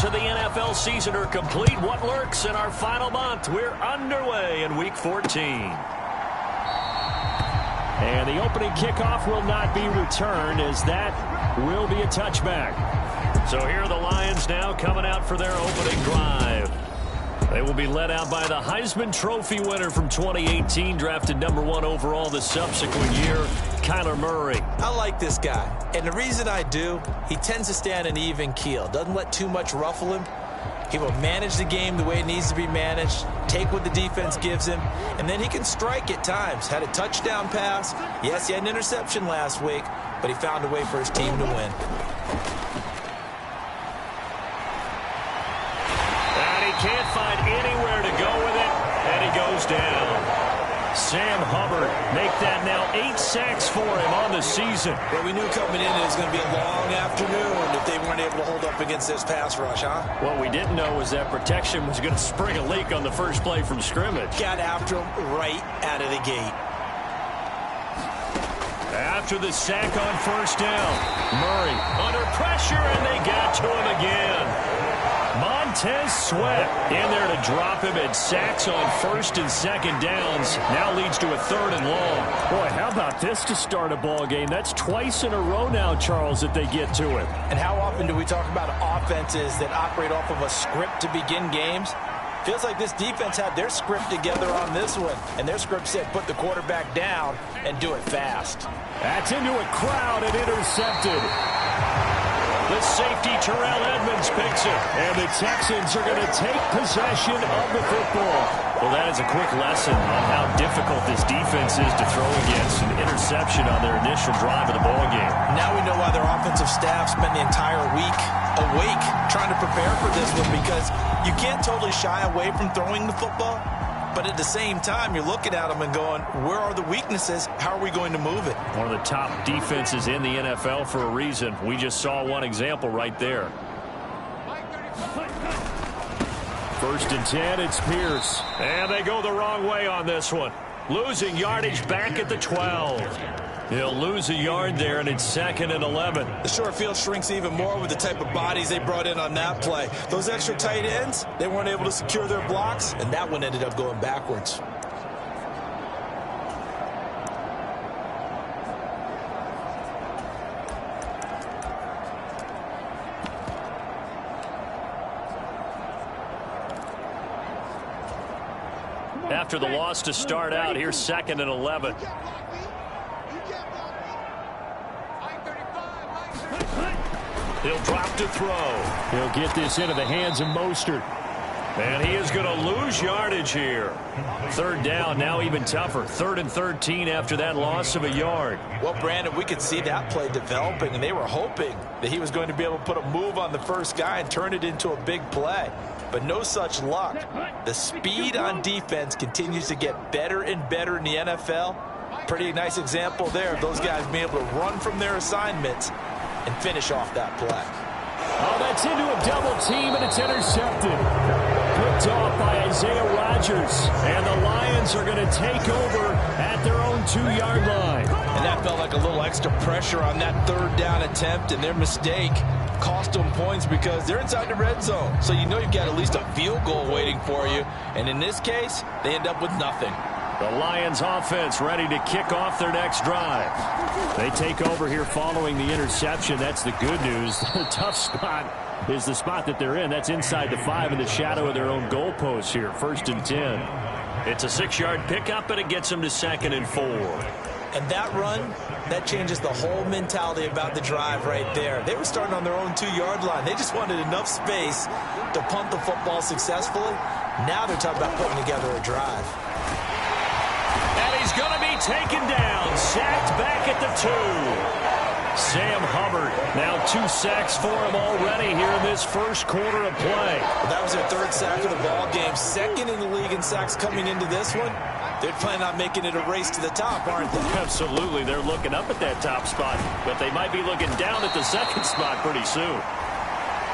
stretch of the NFL season are complete. What lurks in our final month? We're underway in Week 14. And the opening kickoff will not be returned, as that will be a touchback. So here are the Lions now coming out for their opening drive. They will be led out by the Heisman Trophy winner from 2018, drafted #1 overall the subsequent year, Kyler Murray. I like this guy, and the reason I do, he tends to stand an even keel, doesn't let too much ruffle him. He will manage the game the way it needs to be managed, take what the defense gives him, and then he can strike at times. Had a touchdown pass. Yes, he had an interception last week, but he found a way for his team to win. Can't find anywhere to go with it, and he goes down. Sam Hubbard make that now 8 sacks for him on the season. Well, we knew coming in it was going to be a long afternoon if they weren't able to hold up against this pass rush, huh? What we didn't know was that protection was going to spring a leak on the first play from scrimmage. Got after him right out of the gate. After the sack on first down, Murray under pressure, and they got to him again. Montez Sweat in there to drop him, and sacks on first and second downs now leads to a 3rd and long. Boy, how about this to start a ball game? That's twice in a row now, Charles, that they get to it. And how often do we talk about offenses that operate off of a script to begin games? Feels like this defense had their script together on this one, and their script said put the quarterback down and do it fast. That's into a crowd and intercepted. The safety, Terrell Edmonds, picks it. And the Texans are going to take possession of the football. Well, that is a quick lesson on how difficult this defense is to throw against. An interception on their initial drive of the ballgame. Now we know why their offensive staff spent the entire week awake trying to prepare for this one, because you can't totally shy away from throwing the football. But at the same time, you're looking at them and going, where are the weaknesses? How are we going to move it? One of the top defenses in the NFL for a reason. We just saw one example right there. 1st and 10, it's Pierce. And they go the wrong way on this one. Losing yardage back at the 12. He'll lose a yard there, and it's 2nd and 11. The short field shrinks even more with the type of bodies they brought in on that play. Those extra tight ends, they weren't able to secure their blocks, and that one ended up going backwards. After the loss to start out, here's 2nd and 11. He'll drop to throw. He'll get this into the hands of Mostert. And he is going to lose yardage here. 3rd down, now even tougher. 3rd and 13 after that loss of a yard. Well, Brandon, we could see that play developing, and they were hoping that he was going to be able to put a move on the first guy and turn it into a big play. But no such luck. The speed on defense continues to get better and better in the NFL. Pretty nice example there of those guys being able to run from their assignments and finish off that play. Oh, that's into a double team, and it's intercepted. Picked off by Isaiah Rodgers. And the Lions are going to take over at their own 2-yard line. And that felt like a little extra pressure on that 3rd down attempt, and their mistake cost them points because they're inside the red zone. So you know you've got at least a field goal waiting for you. And in this case, they end up with nothing. The Lions offense ready to kick off their next drive. They take over here following the interception. That's the good news. The tough spot is the spot that they're in. That's inside the 5 in the shadow of their own goalpost here. 1st and 10. It's a 6-yard pickup, and it gets them to 2nd and 4. And that run, that changes the whole mentality about the drive right there. They were starting on their own 2-yard line. They just wanted enough space to punt the football successfully. Now they're talking about putting together a drive. And he's going to be taken down, sacked back at the 2. Sam Hubbard, now 2 sacks for him already here in this first quarter of play. Well, that was their 3rd sack of the ball game, 2nd in the league in sacks coming into this one. They're planning on making it a race to the top, aren't they? Absolutely. They're looking up at that top spot, but they might be looking down at the 2nd spot pretty soon.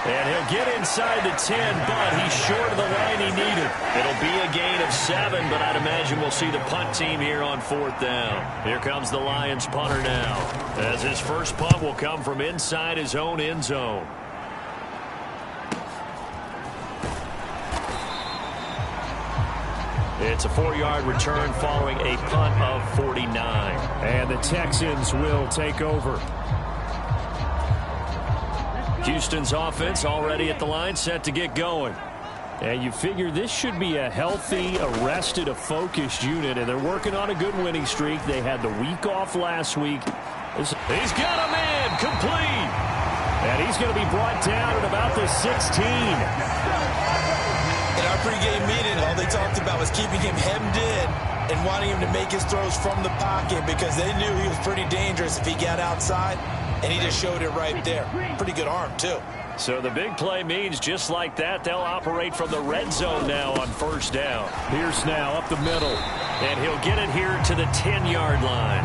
And he'll get inside the 10, but he's short of the line he needed. It'll be a gain of 7, but I'd imagine we'll see the punt team here on 4th down. Here comes the Lions punter now, as his first punt will come from inside his own end zone. It's a 4-yard return following a punt of 49. And the Texans will take over. Houston's offense already at the line, set to get going. And you figure this should be a healthy, a focused unit, and they're working on a good winning streak. They had the week off last week. He's got a man complete. And he's going to be brought down at about the 16. In our pregame meeting, all they talked about was keeping him hemmed in and wanting him to make his throws from the pocket because they knew he was pretty dangerous if he got outside, and he just showed it right there. Pretty good arm, too. So the big play means just like that, they'll operate from the red zone now on first down. Pierce now up the middle, and he'll get it here to the 10-yard line.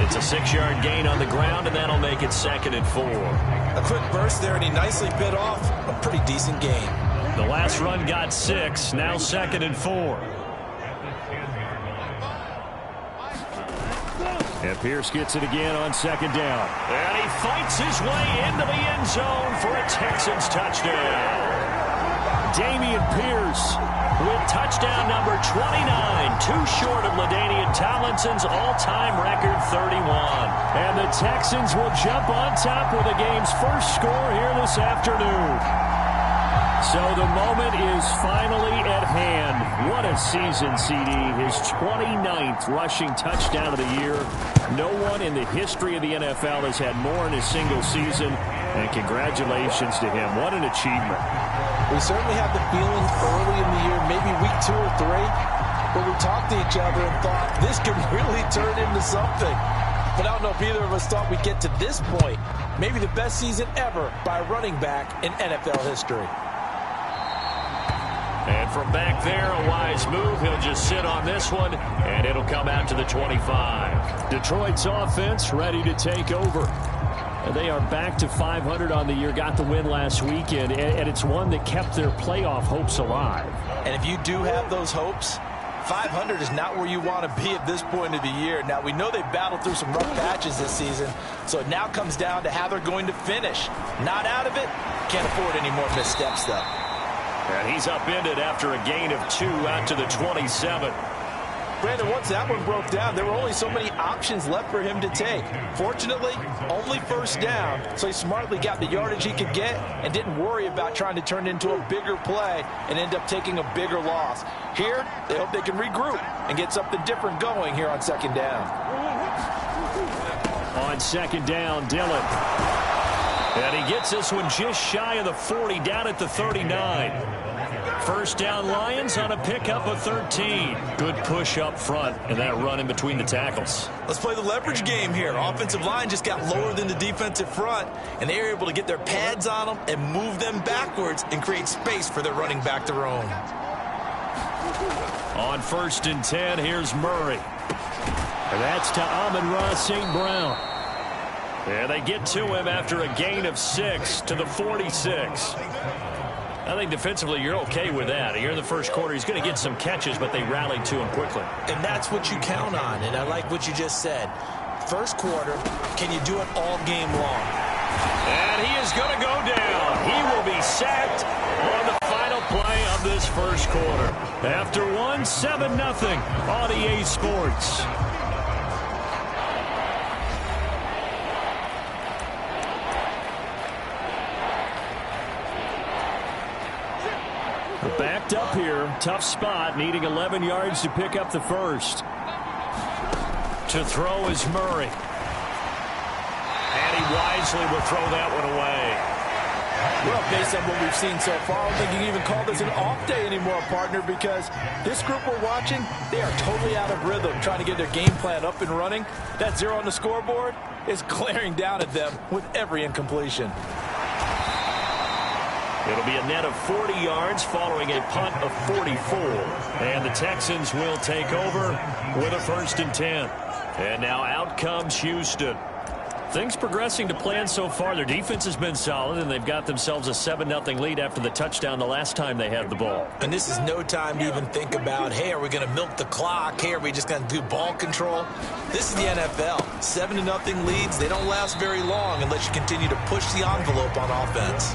It's a 6-yard gain on the ground, and that'll make it 2nd and 4. A quick burst there, and he nicely bit off a pretty decent gain. The last run got 6, now 2nd and 4. And Pierce gets it again on 2nd down. And he fights his way into the end zone for a Texans touchdown. Dameon Pierce with touchdown number 29, too short of LaDainian Tomlinson's all-time record 31. And the Texans will jump on top with the game's first score here this afternoon. So the moment is finally at hand. What a season, CD. His 29th rushing touchdown of the year. No one in the history of the NFL has had more in a single season. And congratulations to him. What an achievement. We certainly had the feeling early in the year, maybe week 2 or 3, where we talked to each other and thought this could really turn into something. But I don't know if either of us thought we'd get to this point. Maybe the best season ever by a running back in NFL history. And from back there, a wise move. He'll just sit on this one, and it'll come out to the 25. Detroit's offense ready to take over. And they are back to 500 on the year, got the win last weekend, and it's one that kept their playoff hopes alive. And if you do have those hopes, 500 is not where you want to be at this point of the year. Now, we know they've battled through some rough patches this season, so it now comes down to how they're going to finish. Not out of it, can't afford any more missteps, though. And he's upended after a gain of 2 out to the 27. Brandon, once that one broke down, there were only so many options left for him to take. Fortunately, only first down, so he smartly got the yardage he could get and didn't worry about trying to turn it into a bigger play and end up taking a bigger loss. Here, they hope they can regroup and get something different going here on 2nd down. On 2nd down, Dillon. And he gets this one just shy of the 40, down at the 39. First down, Lions on a pickup of 13. Good push up front, and that run in between the tackles. Let's play the leverage game here. Offensive line just got lower than the defensive front, and they were able to get their pads on them and move them backwards and create space for their running back to roam. On 1st and 10, here's Murray. And that's to Amon-Ra St. Brown. And they get to him after a gain of 6 to the 46. I think defensively you're okay with that. Here in the first quarter, he's going to get some catches, but they rallied to him quickly. And that's what you count on, and I like what you just said. First quarter, can you do it all game long? And he is going to go down. He will be sacked on the final play of this first quarter. After 7-0 on EA Sports. Backed up here, tough spot, needing 11 yards to pick up the first. To throw is Murray. And he wisely will throw that one away. Well, based on what we've seen so far, I don't think you can even call this an off day anymore, partner, because this group we're watching, they are totally out of rhythm, trying to get their game plan up and running. That 0 on the scoreboard is glaring down at them with every incompletion. It'll be a net of 40 yards following a punt of 44. And the Texans will take over with a 1st and 10. And now out comes Houston. Things progressing to plan so far. Their defense has been solid, and they've got themselves a 7-0 lead after the touchdown the last time they had the ball. And this is no time to even think about, hey, are we going to milk the clock? Hey, are we just going to do ball control? This is the NFL. 7-0 leads, they don't last very long unless you continue to push the envelope on offense.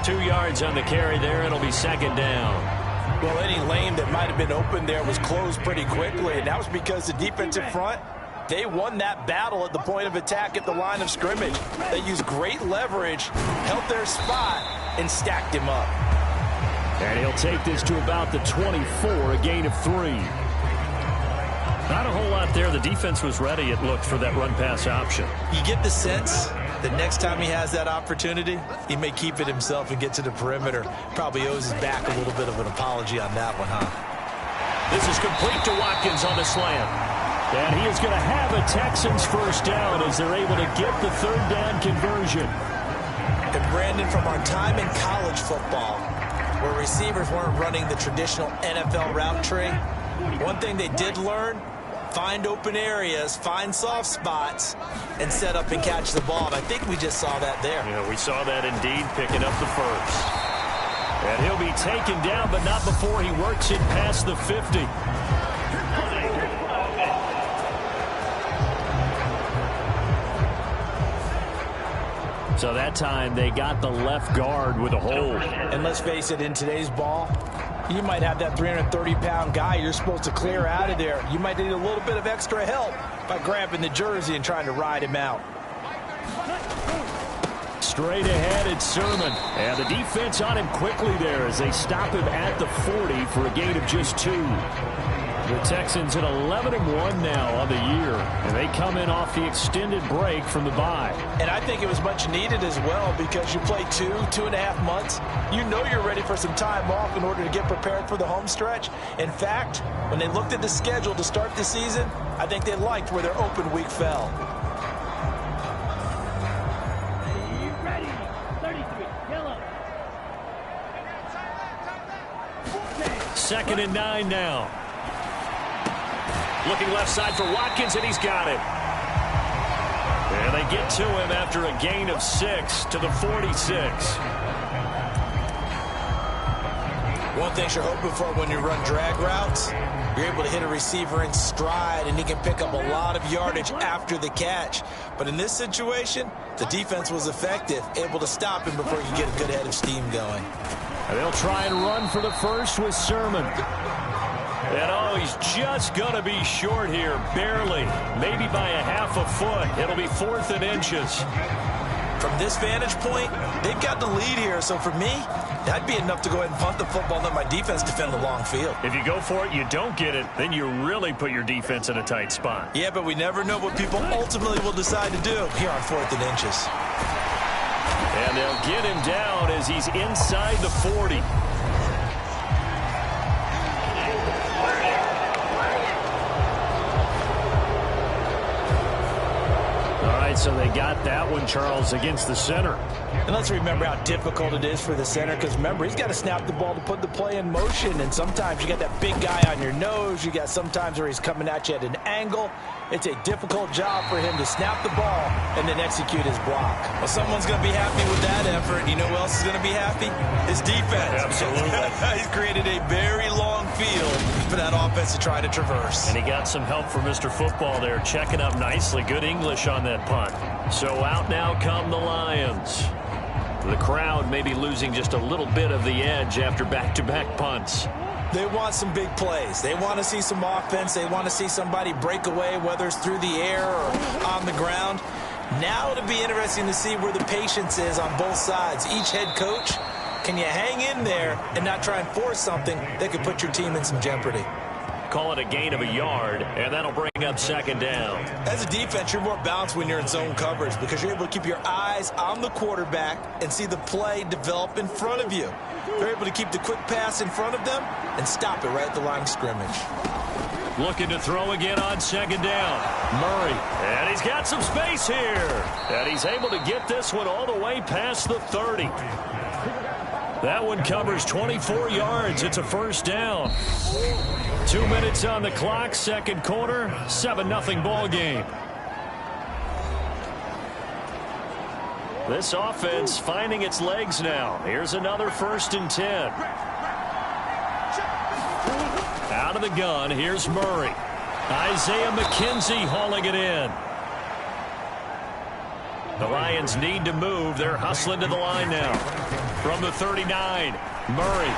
2 yards on the carry there. It'll be 2nd down. Well, any lane that might have been open there was closed pretty quickly, and that was because the defensive front, they won that battle at the point of attack at the line of scrimmage. They used great leverage, held their spot, and stacked him up. And he'll take this to about the 24, a gain of 3. Not a whole lot there. The defense was ready, it looked, for that run-pass option. You get the sense that next time he has that opportunity, he may keep it himself and get to the perimeter. Probably owes his back a little bit of an apology on that one, huh? This is complete to Watkins on the slant. And he is going to have a Texans first down as they're able to get the third down conversion. And Brandon, from our time in college football, where receivers weren't running the traditional NFL route tree, one thing they did learn: find open areas, find soft spots, and set up and catch the ball. And I think we just saw that there. Yeah, we saw that indeed, picking up the first. And he'll be taken down, but not before he works it past the 50. So that time they got the left guard with a hold. And let's face it, in today's ball, you might have that 330-pound guy you're supposed to clear out of there. You might need a little bit of extra help by grabbing the jersey and trying to ride him out. Straight ahead, it's Sermon. And the defense on him quickly there as they stop him at the 40 for a gain of just 2. The Texans at 11-1 now on the year, and they come in off the extended break from the bye. And I think it was much needed as well, because you play 2.5 months. You know you're ready for some time off in order to get prepared for the home stretch. In fact, when they looked at the schedule to start the season, I think they liked where their open week fell. Second and 9 now. Looking left side for Watkins, and he's got it. And they get to him after a gain of 6 to the 46. One thing you're hoping for when you run drag routes, you're able to hit a receiver in stride, and he can pick up a lot of yardage after the catch. But in this situation, the defense was effective, able to stop him before he could get a good head of steam going. And they'll try and run for the first with Sermon. And oh, he's just going to be short here, barely, maybe by a half a foot. It'll be 4th and inches. From this vantage point, they've got the lead here. So for me, that'd be enough to go ahead and punt the football and let my defense defend the long field. If you go for it, you don't get it, then you really put your defense in a tight spot. Yeah, but we never know what people ultimately will decide to do here on 4th and inches. And they'll get him down as he's inside the 40. So they got that one, Charles, against the center. And let's remember how difficult it is for the center, because remember, he's got to snap the ball to put the play in motion, and sometimes you got that big guy on your nose. You got sometimes where he's coming at you at an angle. It's a difficult job for him to snap the ball and then execute his block. Well, someone's going to be happy with that effort. You know who else is going to be happy? His defense. Absolutely. He's created a very long field for that offense to try to traverse. And he got some help from Mr. Football there, checking up nicely. Good English on that punt. So out now come the Lions. The crowd may be losing just a little bit of the edge after back-to-back punts. They want some big plays. They want to see some offense. They want to see somebody break away, whether it's through the air or on the ground. Now it'll be interesting to see where the patience is on both sides. Each head coach, can you hang in there and not try and force something that could put your team in some jeopardy? Call it a gain of a yard, and that'll bring up 2nd down. As a defense, you're more balanced when you're in zone coverage because you're able to keep your eyes on the quarterback and see the play develop in front of you. They're able to keep the quick pass in front of them and stop it right at the line of scrimmage. Looking to throw again on 2nd down. Murray, and he's got some space here. And he's able to get this one all the way past the 30. That one covers 24 yards. It's a first down. 2 minutes on the clock, 2nd quarter, 7-0 ball game. This offense finding its legs now. Here's another 1st and 10. Out of the gun, here's Murray. Isaiah McKenzie hauling it in. The Lions need to move. They're hustling to the line now. From the 39, Murray.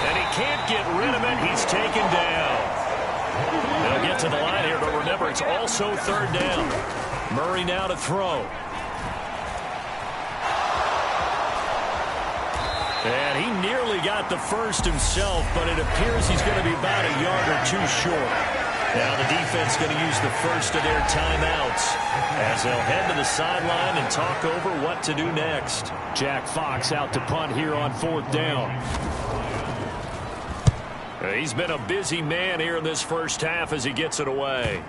And he can't get rid of it. He's taken down. They'll get to the line here, but remember, it's also third down. Murray now to throw. And he nearly got the first himself, but it appears he's going to be about a yard or two short. Now the defense going to use the first of their timeouts as they'll head to the sideline and talk over what to do next. Jack Fox out to punt here on fourth down. He's been a busy man here in this first half as he gets it away.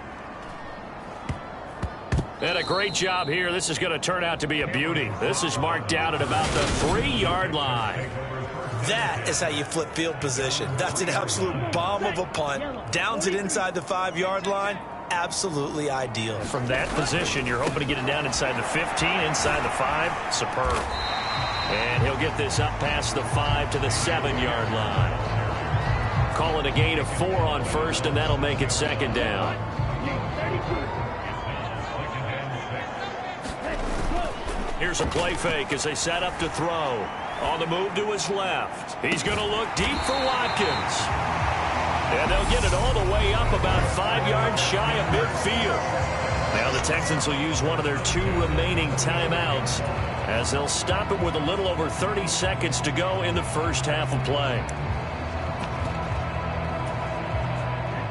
And a great job here. This is going to turn out to be a beauty. This is marked out at about the 3-yard line. That is how you flip field position. That's an absolute bomb of a punt. Downs it inside the 5-yard line. Absolutely ideal. From that position, you're hoping to get it down inside the 15, inside the 5. Superb. And he'll get this up past the 5 to the 7-yard line. Call it a gain of 4 on first, and that'll make it second down. Here's a play fake as they set up to throw. On the move to his left. He's going to look deep for Watkins. And they'll get it all the way up about 5 yards shy of midfield. Now the Texans will use one of their 2 remaining timeouts as they'll stop it with a little over 30 seconds to go in the first half of play.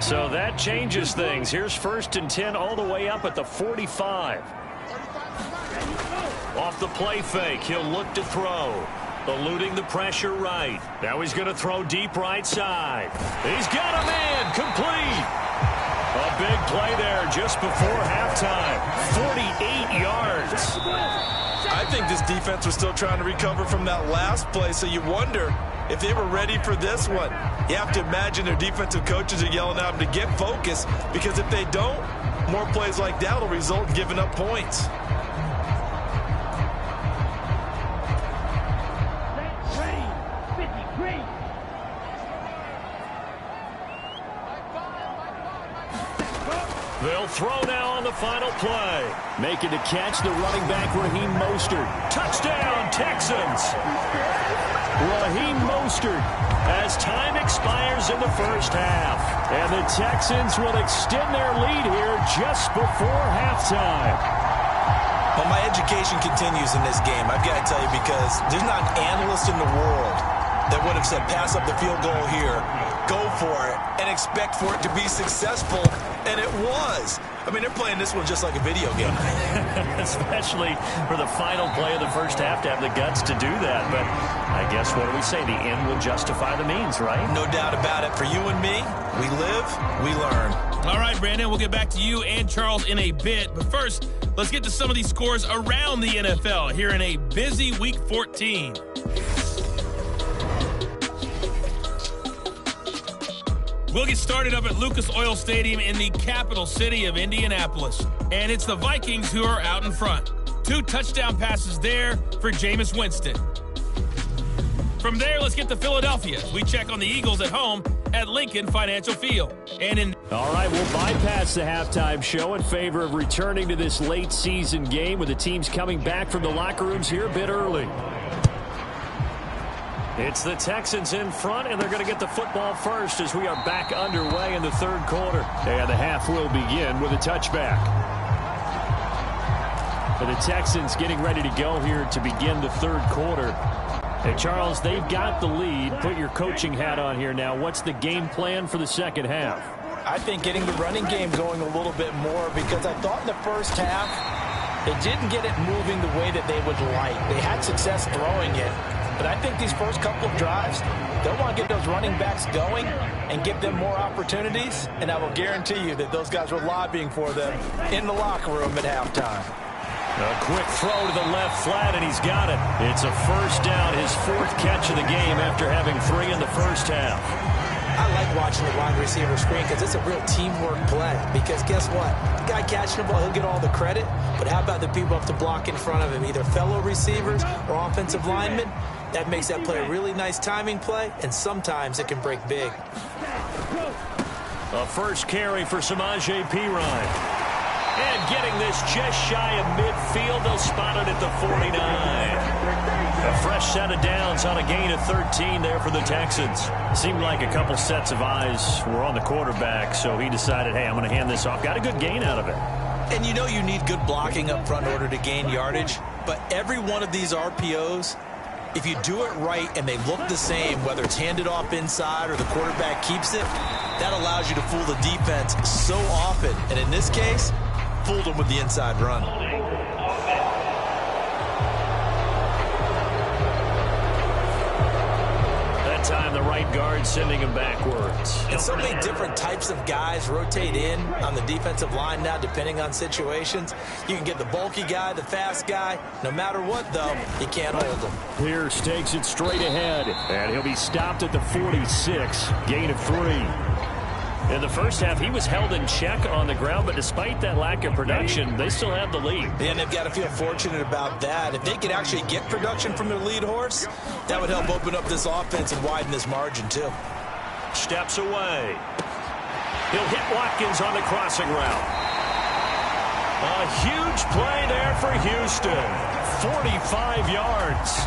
So that changes things. Here's 1st and 10 all the way up at the 45. Off the play fake, he'll look to throw. Eluding the pressure right. Now he's going to throw deep right side. He's got a man, complete. A big play there just before halftime. 48 yards. I think this defense was still trying to recover from that last play, so you wonder if they were ready for this one. You have to imagine their defensive coaches are yelling at them to get focused, because if they don't, more plays like that will result in giving up points. They'll throw now on the final play. Making the catch, the running back, Raheem Mostert. Touchdown, Texans! Raheem Mostert as time expires in the first half. And the Texans will extend their lead here just before halftime. Well, my education continues in this game, I've got to tell you, because there's not an analyst in the world that would have said pass up the field goal here, go for it, and expect for it to be successful. And it was. I mean, they're playing this one just like a video game. Especially for the final play of the first half to have the guts to do that. But I guess, what do we say? The end will justify the means, right? No doubt about it. For you and me, we live, we learn. All right, Brandon, we'll get back to you and Charles in a bit. But first, let's get to some of these scores around the NFL here in a busy Week 14. We'll get started up at Lucas Oil Stadium in the capital city of Indianapolis. And it's the Vikings who are out in front. 2 touchdown passes there for Jameis Winston. From there, let's get to Philadelphia. We check on the Eagles at home at Lincoln Financial Field. All right, we'll bypass the halftime show in favor of returning to this late season game with the teams coming back from the locker rooms here a bit early. It's the Texans in front, and they're going to get the football first as we are back underway in the third quarter. And the half will begin with a touchback. For the Texans getting ready to go here to begin the third quarter. And Charles, they've got the lead. Put your coaching hat on here now. What's the game plan for the second half? I think getting the running game going a little bit more, because I thought in the first half they didn't get it moving the way that they would like. They had success throwing it. But I think these first couple of drives, they'll want to get those running backs going and give them more opportunities. And I will guarantee you that those guys were lobbying for them in the locker room at halftime. A quick throw to the left flat, and he's got it. It's a first down, his 4th catch of the game after having 3 in the first half. I like watching the wide receiver screen because it's a real teamwork play. Because guess what? The guy catching the ball, he'll get all the credit. But how about the people up to block in front of him, either fellow receivers or offensive linemen? That makes that play a really nice timing play, and sometimes it can break big. A first carry for Samaje Perine. And getting this just shy of midfield, they'll spot it at the 49. A fresh set of downs on a gain of 13 there for the Texans. Seemed like a couple sets of eyes were on the quarterback, so he decided, hey, I'm going to hand this off. Got a good gain out of it. And you know you need good blocking up front in order to gain yardage, but every one of these RPOs, if you do it right and they look the same, whether it's handed off inside or the quarterback keeps it, that allows you to fool the defense so often. And in this case, fooled them with the inside run. That time the right guard sending him backwards. And so many different types of guys rotate in on the defensive line now, depending on situations. You can get the bulky guy, the fast guy. No matter what, though, you can't hold him. Pierce takes it straight ahead, and he'll be stopped at the 46. Gain of 3. In the first half, he was held in check on the ground, but despite that lack of production, they still have the lead. And they've got to feel fortunate about that. If they could actually get production from their lead horse, that would help open up this offense and widen this margin, too. Steps away. He'll hit Watkins on the crossing route. A huge play there for Houston. 45 yards.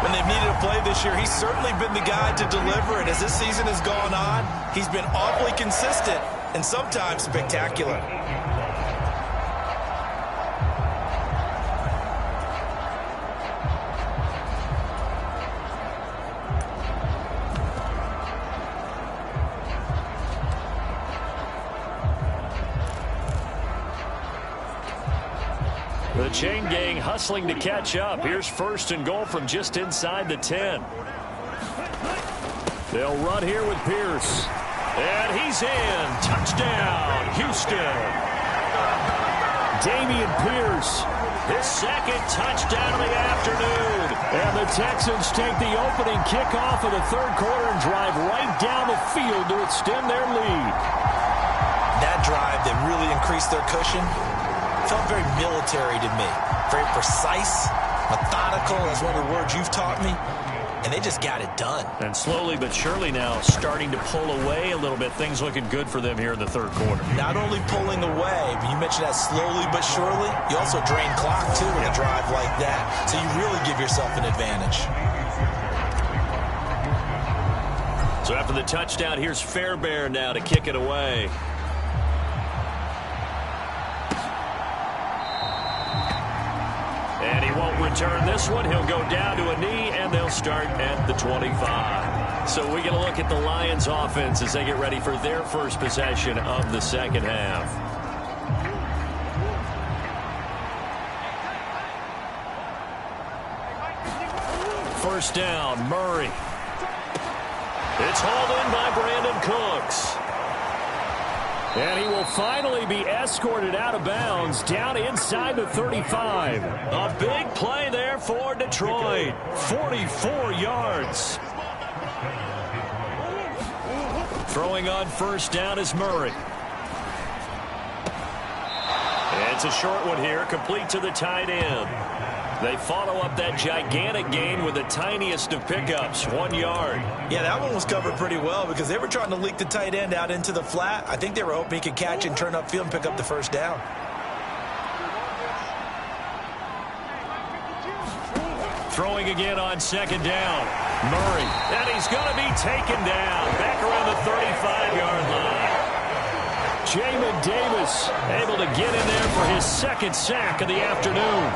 When they've needed a play this year, he's certainly been the guy to deliver. And as this season has gone on, he's been awfully consistent and sometimes spectacular. The chain gang hustling to catch up. Here's 1st and goal from just inside the 10. They'll run here with Pierce. And he's in. Touchdown, Houston. Dameon Pierce, his second touchdown of the afternoon. And the Texans take the opening kickoff of the third quarter and drive right down the field to extend their lead. That drive that really increased their cushion felt very military to me. Very precise, methodical, that's one of the words you've taught me. And they just got it done. And slowly but surely now starting to pull away a little bit. Things looking good for them here in the third quarter. Not only pulling away, but you mentioned that slowly but surely, you also drain clock too in a drive like that. So you really give yourself an advantage. So after the touchdown, here's Fairbairn now to kick it away. And he won't return this one. He'll go down to a knee, and they'll start at the 25. So we get a look at the Lions offense as they get ready for their first possession of the second half. First down, Murray. It's hauled in by Brandon Cooks. And he will finally be escorted out of bounds down inside the 35. A big play there for Detroit. 44 yards. Throwing on first down is Murray. It's a short one here, complete to the tight end. They follow up that gigantic gain with the tiniest of pickups, 1 yard. Yeah, that one was covered pretty well because they were trying to leak the tight end out into the flat. I think they were hoping he could catch and turn upfield and pick up the first down. Throwing again on second down. Murray, and he's going to be taken down back around the 35-yard line. Jamin Davis able to get in there for his second sack of the afternoon.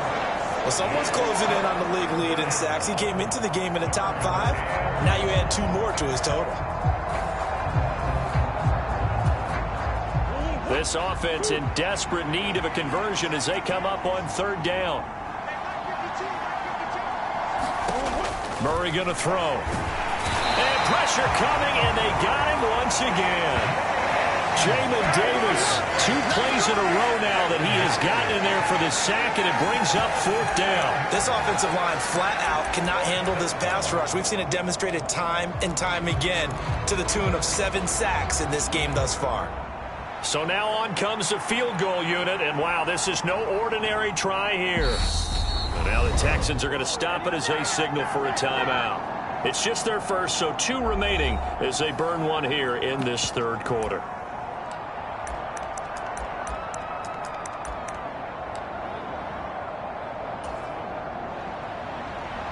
Well, someone's closing in on the league lead in sacks. He came into the game in the top 5. Now you add 2 more to his total. This offense in desperate need of a conversion as they come up on third down. Murray going to throw. And pressure coming, and they got him once again. Jamin Davis, 2 plays in a row now that he has gotten in there for the sack, and it brings up fourth down. This offensive line flat out cannot handle this pass rush. We've seen it demonstrated time and time again to the tune of 7 sacks in this game thus far. So now on comes the field goal unit, and wow, this is no ordinary try here. But now the Texans are going to stop it as they signal for a timeout. It's just their first, so 2 remaining as they burn one here in this third quarter.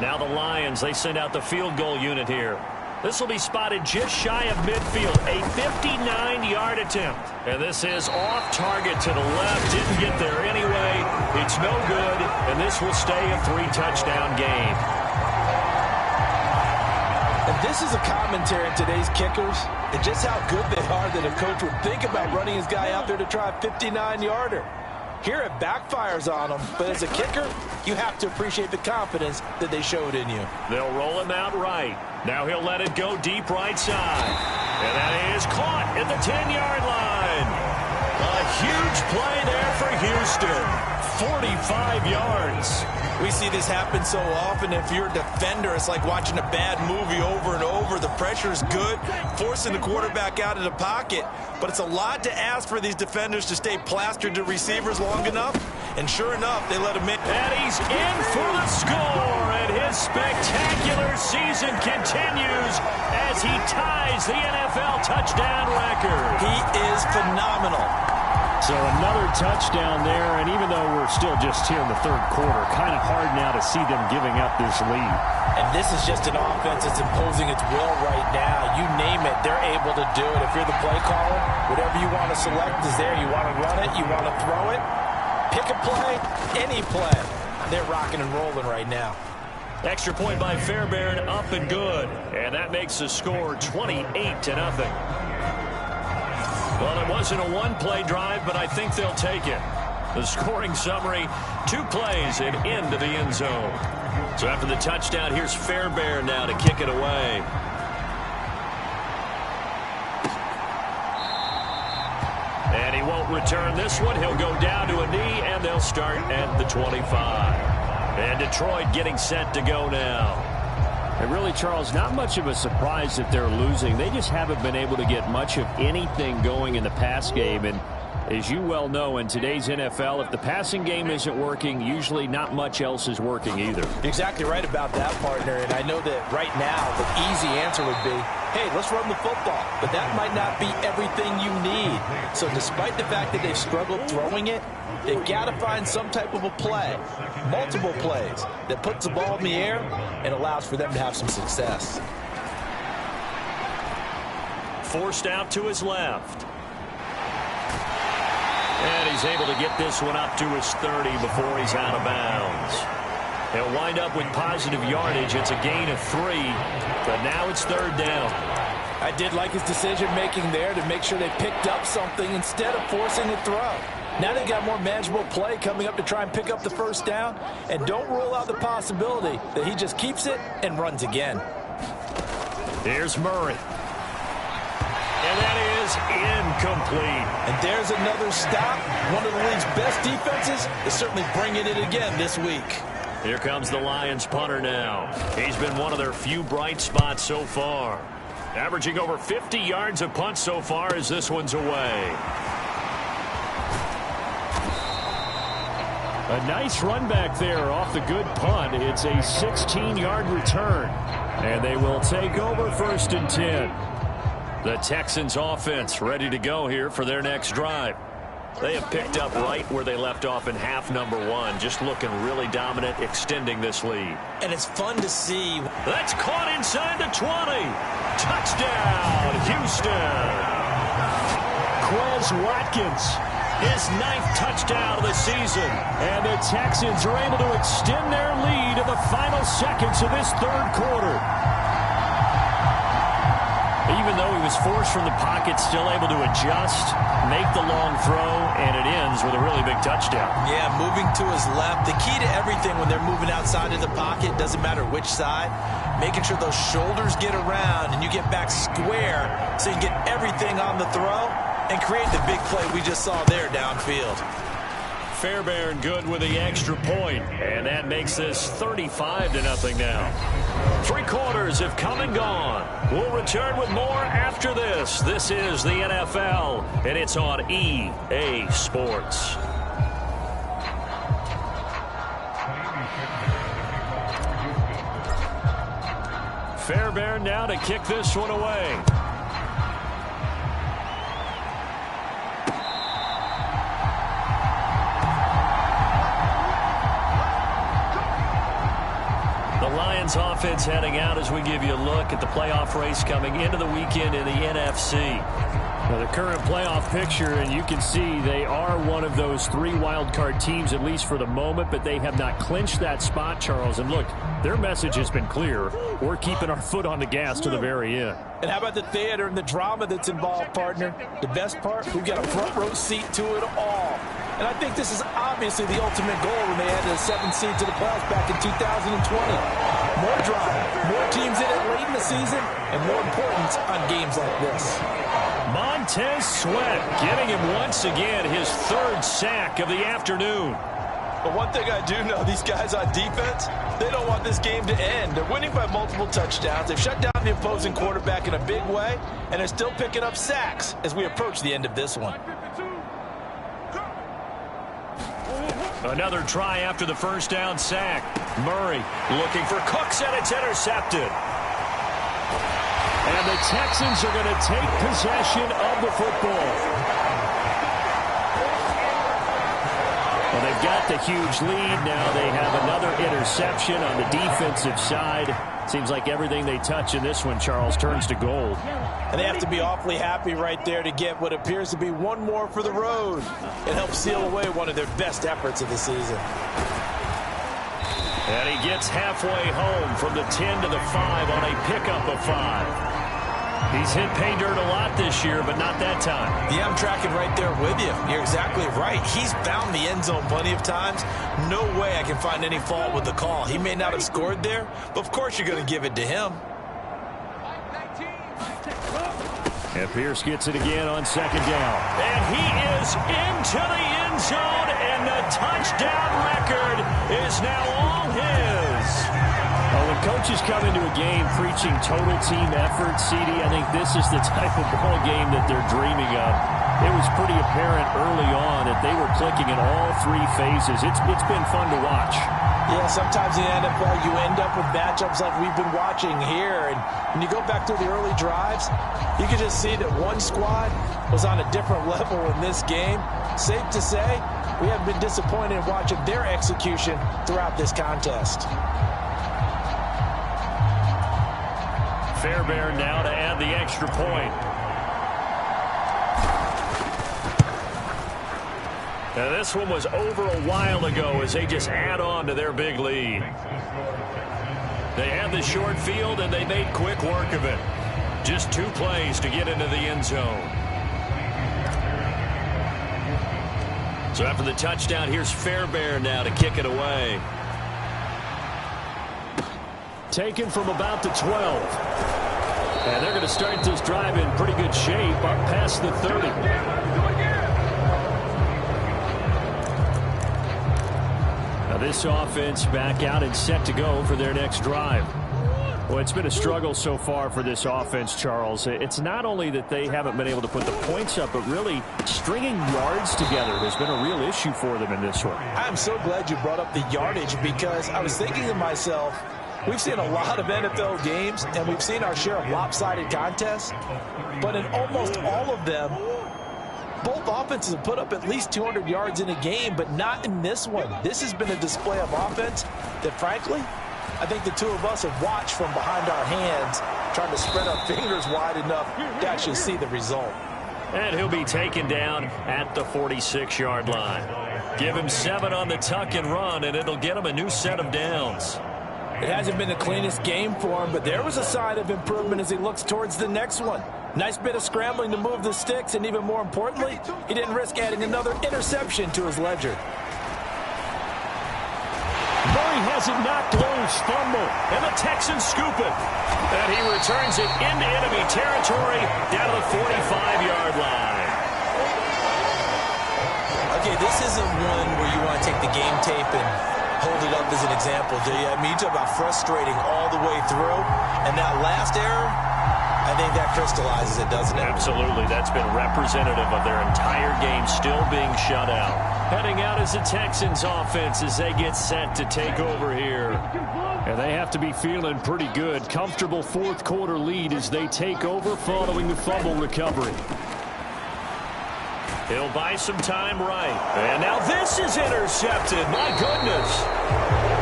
Now the Lions, they send out the field goal unit here. This will be spotted just shy of midfield, a 59-yard attempt. And this is off target to the left. Didn't get there anyway. It's no good, and this will stay a 3-touchdown game. And this is a commentary on today's kickers and just how good they are that a coach would think about running his guy out there to try a 59-yarder. Here it backfires on him, but as a kicker, you have to appreciate the confidence that they showed in you. They'll roll him out right. Now he'll let it go deep right side. And that is caught at the 10-yard line. A huge play there for Houston. 45 yards. We see this happen so often. If you're a defender, it's like watching a bad movie over and over. The pressure is good, forcing the quarterback out of the pocket. But it's a lot to ask for these defenders to stay plastered to receivers long enough. And sure enough, they let him in. And he's in for the score. And his spectacular season continues as he ties the NFL touchdown record. He is phenomenal. So another touchdown there, and even though we're still just here in the third quarter, kind of hard now to see them giving up this lead. And this is just an offense that's imposing its will right now. You name it, they're able to do it. If you're the play caller, whatever you want to select is there. You want to run it, you want to throw it, pick a play, any play. They're rocking and rolling right now. Extra point by Fairbairn, up and good. And that makes the score 28-0. Well, it wasn't a one-play drive, but I think they'll take it. The scoring summary, 2 plays and into the end zone. So after the touchdown, here's Fairbairn now to kick it away. And he won't return this one. He'll go down to a knee, and they'll start at the 25. And Detroit getting set to go now. And really, Charles, not much of a surprise that they're losing. They just haven't been able to get much of anything going in the pass game. And as you well know, in today's NFL, if the passing game isn't working, usually not much else is working either. You're exactly right about that, partner. And I know that right now the easy answer would be, hey, let's run the football. But that might not be everything you need. So despite the fact that they've struggled throwing it, they've got to find some type of a play, multiple plays, that puts the ball in the air and allows for them to have some success. Forced out to his left. And he's able to get this one up to his 30 before he's out of bounds. He'll wind up with positive yardage. It's a gain of 3, but now it's third down. I did like his decision-making there to make sure they picked up something instead of forcing the throw. Now they've got more manageable play coming up to try and pick up the first down, and don't rule out the possibility that he just keeps it and runs again. Here's Murray. And that is incomplete. And there's another stop. One of the league's best defenses is certainly bringing it again this week. Here comes the Lions punter now. He's been one of their few bright spots so far. Averaging over 50 yards a punt so far as this one's away. A nice run back there off the good punt. It's a 16-yard return. And they will take over 1st and 10. The Texans offense ready to go here for their next drive. They have picked up right where they left off in half number 1. Just looking really dominant, extending this lead. And it's fun to see. That's caught inside the 20. Touchdown, Houston. Quez Watkins, his 9th touchdown of the season. And the Texans are able to extend their lead in the final seconds of this third quarter. Even though he was forced from the pocket, still able to adjust, make the long throw, and it ends with a really big touchdown. Yeah, moving to his left. The key to everything when they're moving outside of the pocket, doesn't matter which side, making sure those shoulders get around and you get back square so you can get everything on the throw and create the big play we just saw there downfield. Fairbairn good with the extra point, and that makes this 35-0 now. 3 quarters have come and gone. We'll return with more after this. This is the NFL, and it's on EA Sports. Fairbairn now to kick this one away. Texans offense heading out as we give you a look at the playoff race coming into the weekend in the NFC. Well, the current playoff picture, and you can see they are one of those 3 wildcard teams, at least for the moment, but they have not clinched that spot, Charles. And look, their message has been clear. We're keeping our foot on the gas to the very end. And how about the theater and the drama that's involved, partner? The best part, we've got a front row seat to it all. And I think this is obviously the ultimate goal when they added a 7th seed to the playoffs back in 2020. More drama, more teams in it late in the season, and more importance on games like this. Montez Sweat giving him once again his 3rd sack of the afternoon. But one thing I do know, these guys on defense, they don't want this game to end. They're winning by multiple touchdowns. They've shut down the opposing quarterback in a big way, and they're still picking up sacks as we approach the end of this one. Another try after the first down sack. Murray looking for Cooks, and it's intercepted. And the Texans are going to take possession of the football. Well, they've got the huge lead. Now they have another interception on the defensive side. Seems like everything they touch in this one, Charles, turns to gold. And they have to be awfully happy right there to get what appears to be one more for the road. It helps seal away one of their best efforts of the season. And he gets halfway home from the 10 to the 5 on a pickup of 5. He's hit pay dirt a lot this year, but not that time. Yeah, I'm tracking right there with you. You're exactly right. He's found the end zone plenty of times. No way I can find any fault with the call. He may not have scored there, but of course you're going to give it to him. And Pierce gets it again on 2nd down. And he is into the end zone, and the touchdown record is now all his. When coaches come into a game preaching total team effort, CD, I think this is the type of ball game that they're dreaming of. It was pretty apparent early on that they were clicking in all 3 phases. It's been fun to watch. Yeah, sometimes in the NFL you end up with matchups like we've been watching here. And when you go back through the early drives, you can just see that one squad was on a different level in this game. Safe to say, we have been disappointed in watching their execution throughout this contest. Fairbairn now to add the extra point. Now this one was over a while ago as they just add on to their big lead. They had the short field and they made quick work of it. Just 2 plays to get into the end zone. So after the touchdown, here's Fairbairn now to kick it away. Taken from about the 12. And they're going to start this drive in pretty good shape up past the 30. Now this offense back out and set to go for their next drive. Well, it's been a struggle so far for this offense, Charles. It's not only that they haven't been able to put the points up, but really stringing yards together has been a real issue for them in this one. I'm so glad you brought up the yardage because I was thinking to myself, we've seen a lot of NFL games, and we've seen our share of lopsided contests. But in almost all of them, both offenses have put up at least 200 yards in a game, but not in this one. This has been a display of offense that, frankly, I think the 2 of us have watched from behind our hands, trying to spread our fingers wide enough to actually see the result. And he'll be taken down at the 46-yard line. Give him 7 on the tuck and run, and it'll get him a new set of downs. It hasn't been the cleanest game for him, but there was a sign of improvement as he looks towards the next one. Nice bit of scrambling to move the sticks, and even more importantly, he didn't risk adding another interception to his ledger. Murray has it knocked loose, fumble, and the Texans scoop it. And he returns it into enemy territory down to the 45-yard line. Okay, this isn't one where you want to take the game tape and hold it up as an example, do you? I mean, you talk about frustrating all the way through, and that last error, I think that crystallizes it, doesn't it? Absolutely. That's been representative of their entire game still being shut out. Heading out is the Texans offense as they get set to take over here. And they have to be feeling pretty good. Comfortable 4th quarter lead as they take over following the fumble recovery. He'll buy some time right. And now this is intercepted. My goodness.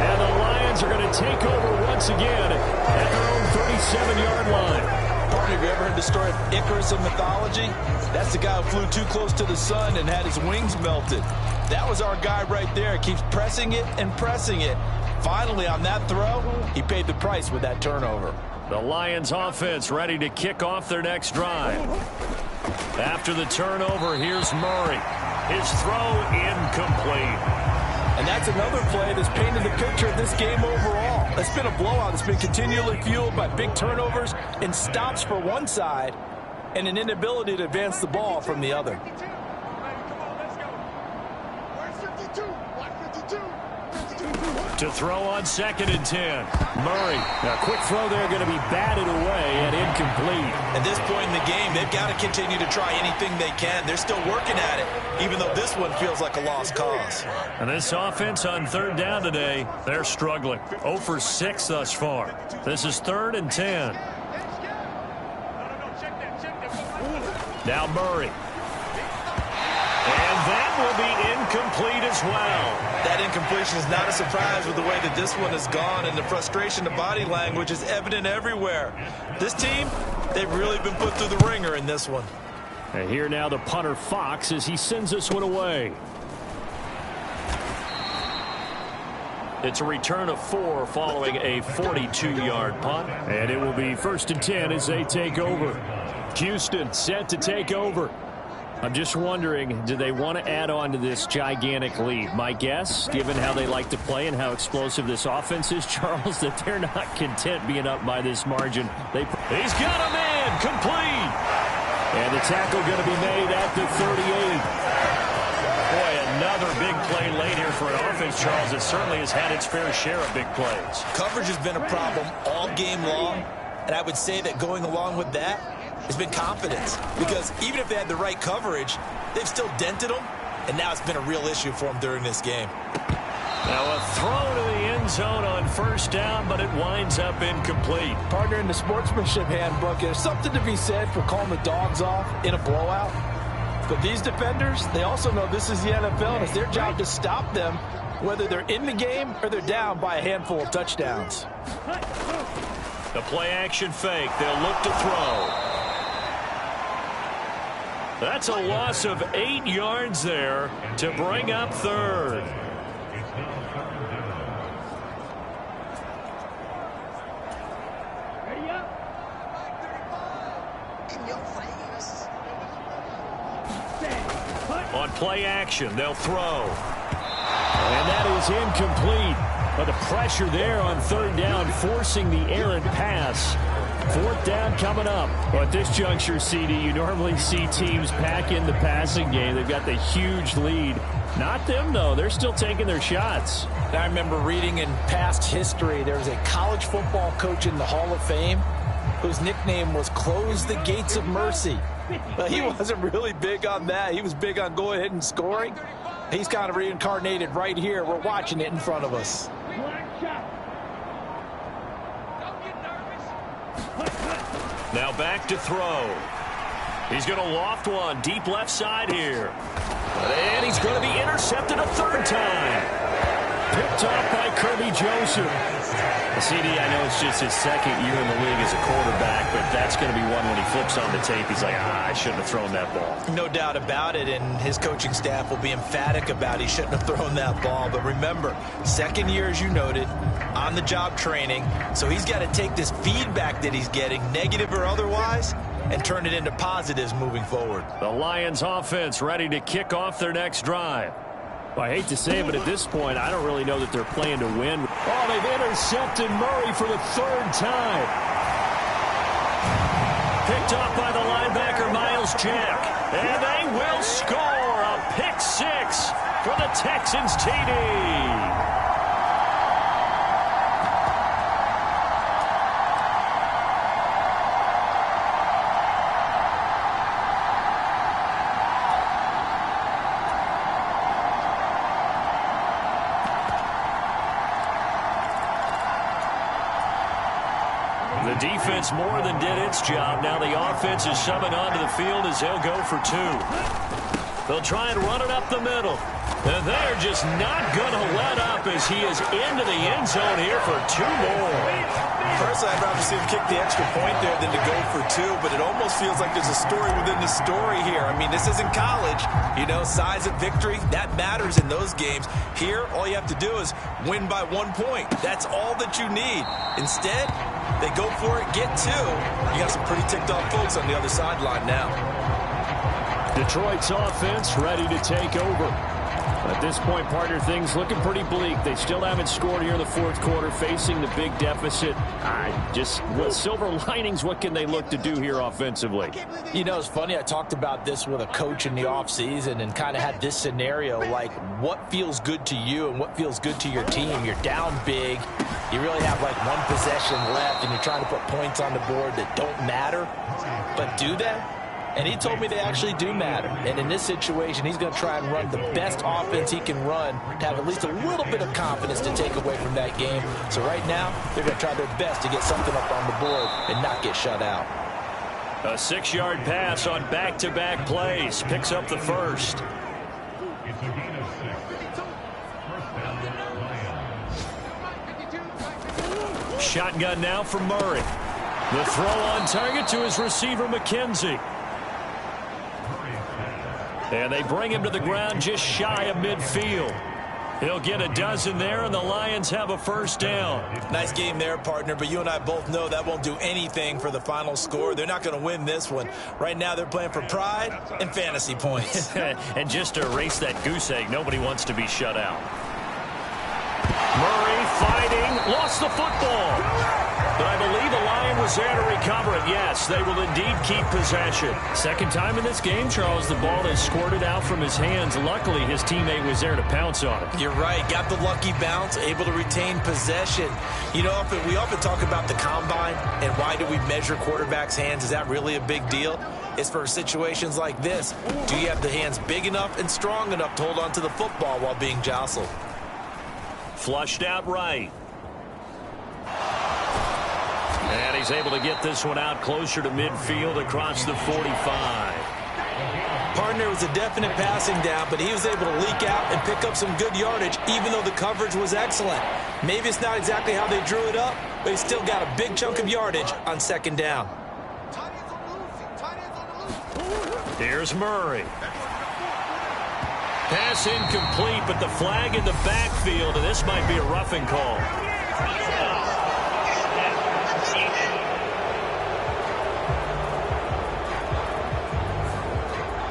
And the Lions Lions are going to take over once again at their own 37-yard line. Partner, have you ever heard the story of Icarus in mythology? That's the guy who flew too close to the sun and had his wings melted. That was our guy right there. Keeps pressing it and pressing it. Finally, on that throw, he paid the price with that turnover. The Lions offense ready to kick off their next drive. After the turnover, here's Murray. His throw incomplete. And that's another play that's painted the picture of this game overall. It's been a blowout. It's been continually fueled by big turnovers and stops for one side and an inability to advance the ball from the other. To throw on 2nd and 10. Murray. A quick throw there going to be batted away and incomplete. At this point in the game, they've got to continue to try anything they can. They're still working at it, even though this one feels like a lost cause. And this offense on 3rd down today, they're struggling. 0 for 6 thus far. This is 3rd and 10. Now Murray. And that will be incomplete as well. That incompletion is not a surprise with the way that this one has gone, and the frustration, the body language is evident everywhere. This team, they've really been put through the ringer in this one. And here now the punter Fox as he sends this one away. It's a return of 4 following a 42-yard punt. And it will be 1st and 10 as they take over. Houston set to take over. I'm just wondering, do they want to add on to this gigantic lead? My guess, given how they like to play and how explosive this offense is, Charles, that they're not content being up by this margin. He's got a man complete. And the tackle going to be made at the 38. Boy, another big play late here for an offense, Charles, that certainly has had its fair share of big plays. Coverage has been a problem all game long, and I would say that going along with that has been confidence, because even if they had the right coverage, they've still dented them, and now it's been a real issue for them during this game. Now a throw to the end zone on 1st down, but it winds up incomplete. Partner, in the sportsmanship handbook, there's something to be said for calling the dogs off in a blowout. But these defenders, they also know this is the NFL, and it's their job to stop them, whether they're in the game or they're down by a handful of touchdowns. The play-action fake. They'll look to throw. That's a loss of 8 yards there to bring up 3rd. On play action, they'll throw. And that is incomplete. But the pressure there on 3rd down, forcing the errant pass. 4th down coming up. Well, at this juncture, CD, you normally see teams pack in the passing game. They've got the huge lead. Not them, though. They're still taking their shots. I remember reading in past history, there was a college football coach in the Hall of Fame whose nickname was Close the Gates of Mercy. But he wasn't really big on that. He was big on going ahead and scoring. He's kind of reincarnated right here. We're watching it in front of us. Now back to throw. He's going to loft one deep left side here. And he's going to be intercepted a 3rd time. Picked off by Kirby Joseph. CD, I know it's just his 2nd year in the league as a quarterback, but that's going to be one when he flips on the tape. He's like, I shouldn't have thrown that ball. No doubt about it, and his coaching staff will be emphatic about he shouldn't have thrown that ball. But remember, 2nd year, as you noted, on-the-job training, so he's got to take this feedback that he's getting, negative or otherwise, and turn it into positives moving forward. The Lions offense ready to kick off their next drive. Well, I hate to say it, but at this point, I don't really know that they're playing to win. Oh, they've intercepted Murray for the 3rd time. Picked off by the linebacker, Miles Jack. And they will score a pick 6 for the Texans TD. The defense more than did its job. Now the offense is summoned onto the field as they'll go for 2. They'll try and run it up the middle. And they're just not going to let up as he is into the end zone here for 2 more. Personally, I'd rather see him kick the extra point there than to go for 2, but it almost feels like there's a story within the story here. I mean, this isn't college. You know, size of victory, that matters in those games. Here, all you have to do is win by 1 point. That's all that you need. Instead, they go for it, get 2. You got some pretty ticked off folks on the other sideline now. Detroit's offense ready to take over. At this point, partner, things looking pretty bleak. They still haven't scored here in the 4th quarter, facing the big deficit. Just with silver linings, what can they look to do here offensively? You know, it's funny. I talked about this with a coach in the offseason and kind of had this scenario, like what feels good to you and what feels good to your team. You're down big. You really have like 1 possession left, and you're trying to put points on the board that don't matter. But do they? And he told me they actually do matter. And in this situation, he's going to try and run the best offense he can run to have at least a little bit of confidence to take away from that game. So right now, they're going to try their best to get something up on the board and not get shut out. A 6-yard pass on back-to-back plays. Picks up the first. Shotgun now for Murray. The throw on target to his receiver, McKenzie. And they bring him to the ground just shy of midfield. He'll get a dozen there, and the Lions have a first down. Nice game there, partner, but you and I both know that won't do anything for the final score. They're not going to win this one. Right now, they're playing for pride and fantasy points. And just to erase that goose egg, nobody wants to be shut out. Murray fighting, lost the football. But I believe the Lion was there to recover it. Yes, they will indeed keep possession. Second time in this game, Charles, the ball has squirted out from his hands. Luckily, his teammate was there to pounce on it. You're right. Got the lucky bounce, able to retain possession. You know, we often talk about the combine and why do we measure quarterbacks' hands. Is that really a big deal? It's for situations like this. Do you have the hands big enough and strong enough to hold on to the football while being jostled? Flushed out right. And he's able to get this one out closer to midfield across the 45. Partner, was a definite passing down, but he was able to leak out and pick up some good yardage, even though the coverage was excellent. Maybe it's not exactly how they drew it up, but he still got a big chunk of yardage on second down. Here's Murray. Pass incomplete, but the flag in the backfield, and this might be a roughing call.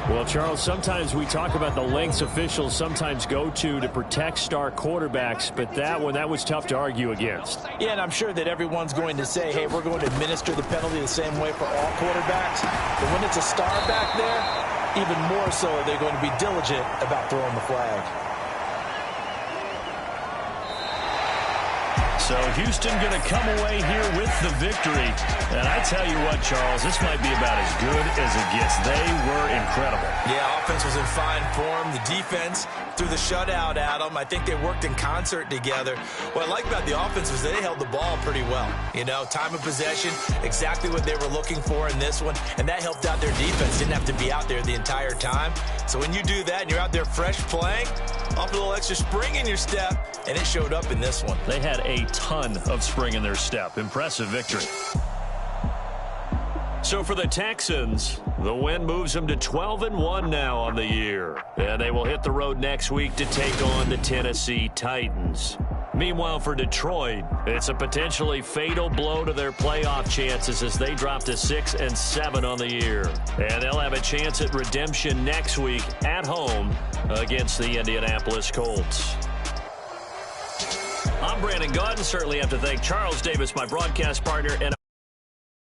Well, Charles, sometimes we talk about the lengths officials sometimes go to protect star quarterbacks, but that was tough to argue against. Yeah, and I'm sure that everyone's going to say, hey, we're going to administer the penalty the same way for all quarterbacks. But when it's a star back there, even more so they're going to be diligent about throwing the flag. So Houston going to come away here with the victory. And I tell you what, Charles, this might be about as good as it gets. They were incredible. Yeah, offense was in fine form. The defense threw the shutout at them. I think they worked in concert together. What I like about the offense was they held the ball pretty well. You know, time of possession, exactly what they were looking for in this one. And that helped out their defense. Didn't have to be out there the entire time. So when you do that and you're out there fresh playing, off a little extra spring in your step, and it showed up in this one. They had a ton of spring in their step. Impressive victory. So for the Texans, the win moves them to 12-1 now on the year. And they will hit the road next week to take on the Tennessee Titans. Meanwhile, for Detroit, it's a potentially fatal blow to their playoff chances as they drop to 6-7 on the year. And they'll have a chance at redemption next week at home against the Indianapolis Colts. I'm Brandon Gaudin. Certainly have to thank Charles Davis, my broadcast partner, and